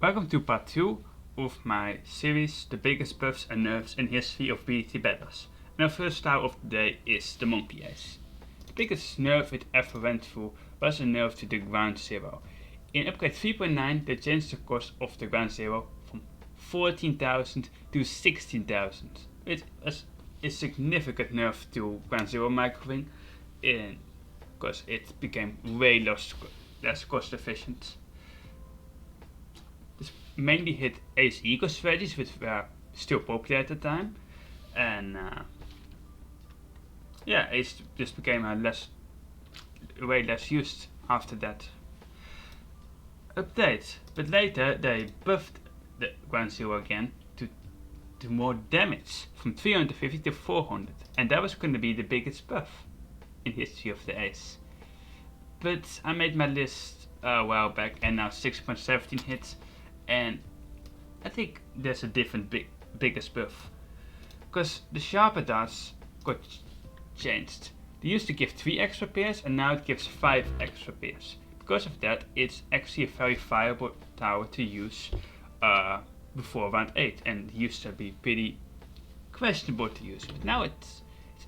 Welcome to part 2 of my series, The Biggest Buffs and Nerfs in History of BTDB Battles. And our first tower of the day is the Monkey Ace. The biggest nerf it ever went through was a nerf to the Ground Zero. In upgrade 3.9 they changed the cost of the Ground Zero from 14,000 to 16,000. It was a significant nerf to Ground Zero microwing because it became way less cost efficient. This mainly hit Ace Eco strategies, which were still popular at the time, and Ace just became way less used after that update. But later they buffed the Ground Zero again to more damage, from 350 to 400, and that was going to be the biggest buff in history of the Ace. But I made my list a while back, and now 6.17 hits. And I think there's a different biggest buff, because the sharper darts got changed. They used to give 3 extra pairs and now it gives 5 extra pairs. Because of that, it's actually a very viable tower to use before round 8, and it used to be pretty questionable to use, but now it's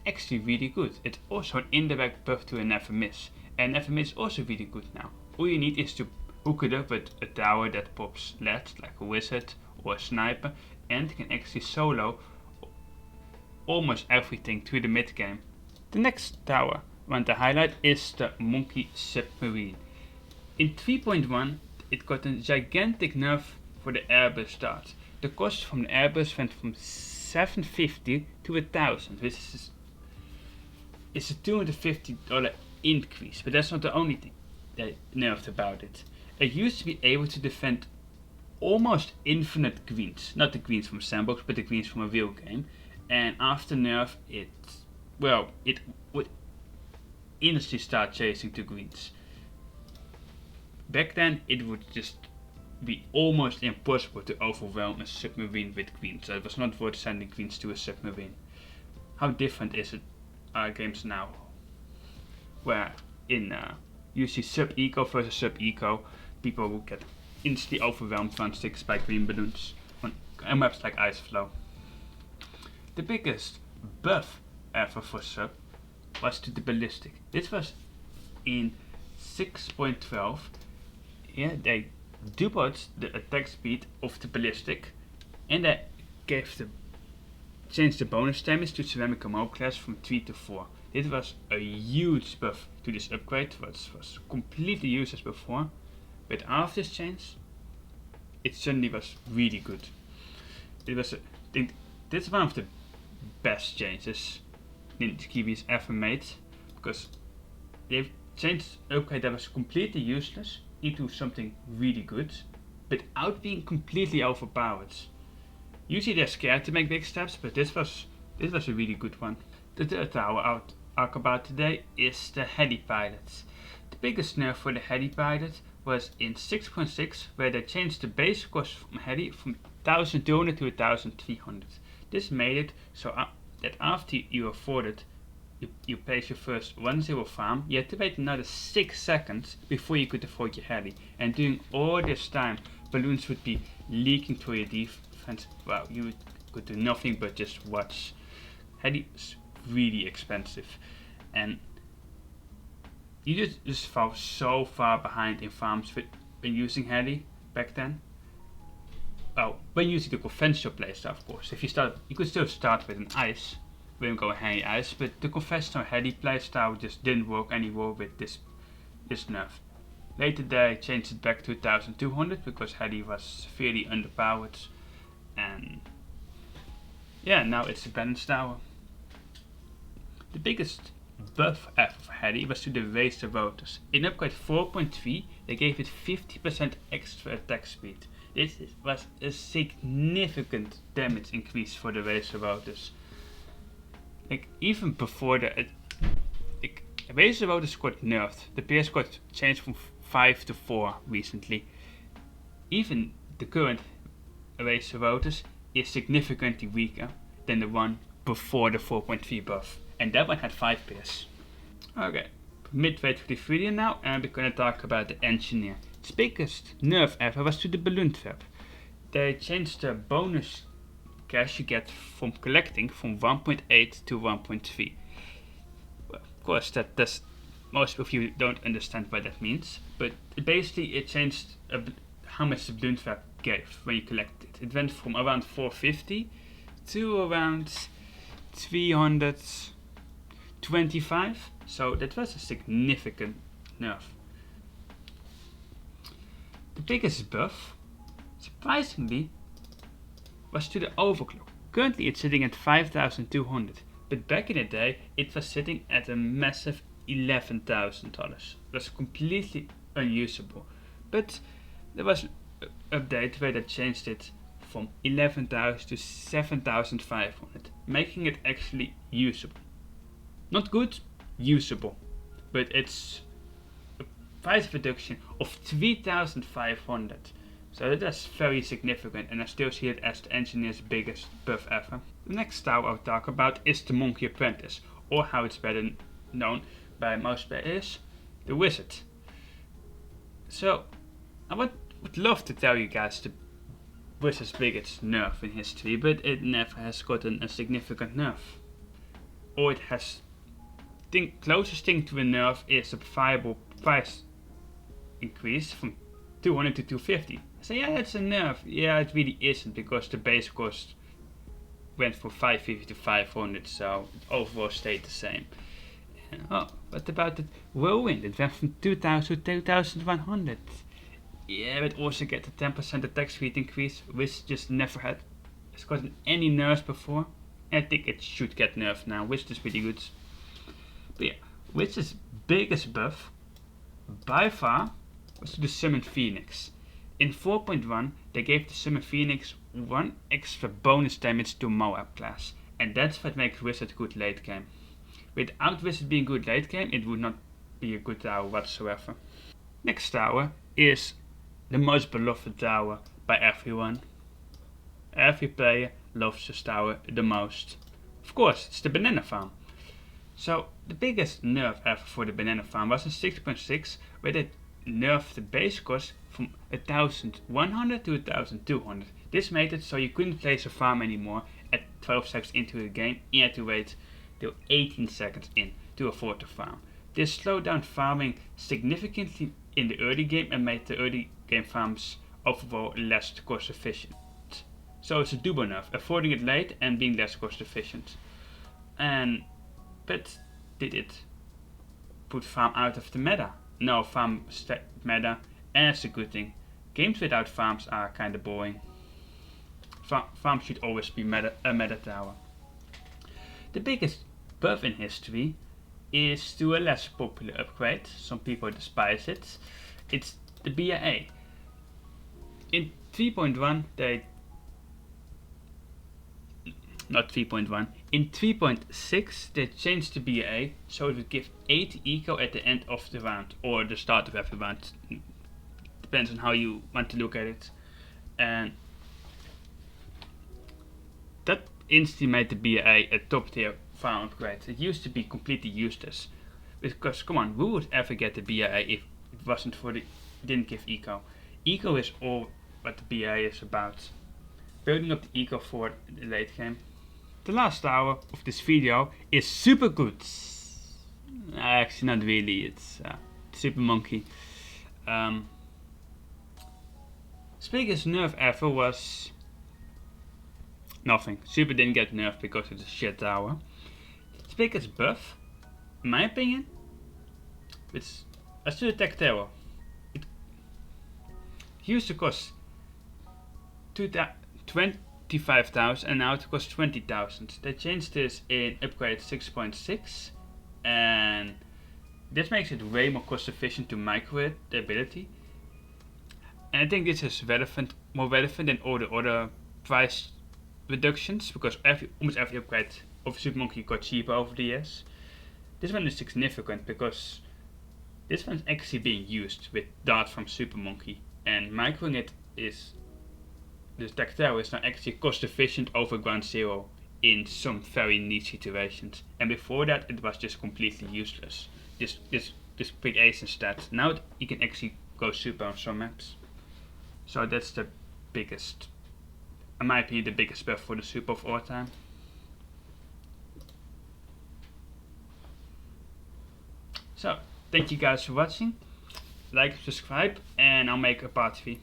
actually really good. It's also an indirect buff to a Never Miss, and Never Miss is also really good now. All you need is to hook it up with a tower that pops leads, like a wizard or a sniper, and can actually solo almost everything to the mid game. The next tower I want to highlight is the Monkey Submarine. In 3.1 it got a gigantic nerf for the airbus dart. The cost from the airbus went from 750 to 1000, which is a $250 increase, but that's not the only thing they nerfed about it. It used to be able to defend almost infinite greens, not the greens from Sandbox, but the greens from a real game. And after nerf, it would instantly start chasing the greens. Back then, it would just be almost impossible to overwhelm a submarine with greens. So it was not worth sending greens to a submarine. How different is it games now, where in you see sub-eco versus sub-eco, people will get instantly overwhelmed round 6 by green balloons on maps like Ice Flow. The biggest buff ever for sub was to the ballistic. This was in 6.12. Yeah, they doubled the attack speed of the ballistic, and they changed the bonus damage to ceramic ammo class from 3 to 4. It was a huge buff to this upgrade, which was completely useless before, but after this change, it suddenly was really good. It was, I think, this is one of the best changes Ninja Kiwi's ever made, because they've changed an upgrade that was completely useless into something really good, without being completely overpowered. Usually they're scared to make big steps, but this was a really good one. The third tower I'll talk about today is the Heli Pilot. The biggest nerf for the Heli Pilot was in 6.6, where they changed the base cost from Heli from 1200 to 1300. This made it so that after you afforded, you place your first 1-0 farm, you had to wait another 6 seconds before you could afford your Heli. And during all this time, balloons would be leaking through your defense. Wow, you could do nothing but just watch. Heli is really expensive, and you just fall so far behind in farms when using Heli back then. Well, when using the conventional playstyle, of course. If you could still start with an ice, when go Heli ice, but the conventional Heli playstyle just didn't work anymore with this nerf. Later they changed it back to 1200 because Heli was severely underpowered, and yeah, now it's a balanced tower. The biggest buff ever for Heli was to the Razor rotors. In upgrade 4.3 they gave it 50% extra attack speed. This was a significant damage increase for the Razor rotors. Like, even before the Razor rotors got nerfed, the pairs got changed from 5 to 4 recently. Even the current Razor rotors is significantly weaker than the one before the 4.3 buff, and that one had 5 pairs. Okay, midway through the video now, and we're gonna talk about the Engineer. Its biggest nerf ever was to the balloon trap. They changed the bonus cash you get from collecting from 1.8 to 1.3. Well, of course, most of you don't understand what that means, but basically it changed how much the balloon trap gave when you collect it. It went from around 450 to around 325, so that was a significant nerf. The biggest buff, surprisingly, was to the overclock. Currently it's sitting at 5200, but back in the day it was sitting at a massive $11,000. That's completely unusable. But there was an update where they changed it from 11,000 to 7,500, making it actually usable. Not good, usable, but it's a price reduction of 3,500. So that's very significant, and I still see it as the engineer's biggest buff ever. The next style I'll talk about is the Monkey Apprentice, or how it's better known by most players, the Wizard. So, I would love to tell you guys the Wizard's biggest nerf in history, but it never has gotten a significant nerf. Or it has, closest thing to a nerf is a viable price increase from 200 to 250. I say, yeah, that's a nerf. Yeah, it really isn't, because the base cost went from 550 to 500, so it overall stayed the same. Oh, what about the Whirlwind? It went from 2000 to 2100. Yeah, but also get the 10% attack speed increase, which just never has gotten any nerfs before. And I think it should get nerfed now, which is pretty good. But yeah, Witch's biggest buff, by far, was to the Summon Phoenix. In 4.1, they gave the Summon Phoenix 1 extra bonus damage to Moab class, and that's what makes Wizard good late game. Without Wizard being good late game, it would not be a good tower whatsoever. Next tower is the most beloved tower by everyone. Every player loves this tower the most. Of course, it's the Banana Farm. So the biggest nerf ever for the Banana Farm was in 6.6, where they nerfed the base cost from 1100 to 1200. This made it so you couldn't place a farm anymore at 12 seconds into the game. You had to wait till 18 seconds in to afford to farm. This slowed down farming significantly in the early game and made the early game farms overall less cost efficient. So it's a double nerf, affording it late and being less cost efficient. But did it put farm out of the meta? No, farm meta, and that's a good thing. Games without farms are kinda boring. Farms should always be a meta tower. The biggest buff in history is to a less popular upgrade. Some people despise it. It's the BAA. In 3.1 not 3.1. In 3.6 they changed the BAA so it would give 80 eco at the end of the round, or the start of every round. Depends on how you want to look at it. And that instantly made the BAA a top tier farm upgrade. It used to be completely useless. Because come on, who would ever get the BAA if it wasn't for didn't give eco? Eco is all what the BAA is about. Building up the eco for the late game. The last tower of this video is super good. Actually not really, it's Super Monkey. Its biggest nerf ever was nothing. Super didn't get nerfed because it's a shit tower. Its biggest buff, in my opinion, it's a to attack terror. It used to cost 25,000 and now it costs 20,000. They changed this in upgrade 6.6 and this makes it way more cost efficient to micro the ability. And I think this is more relevant than all the other price reductions, because almost every upgrade of Super Monkey got cheaper over the years. This one is significant because this one is actually being used with Dart from Super Monkey, and microing it is the Tactile is now actually cost efficient over Ground Zero in some very niche situations, and before that it was just completely useless. Just create ace and stats. Now you can actually go super on some maps. So that's the biggest, in my opinion, the biggest buff for the super of all time. So, thank you guys for watching. Like, subscribe, and I'll make a part 3.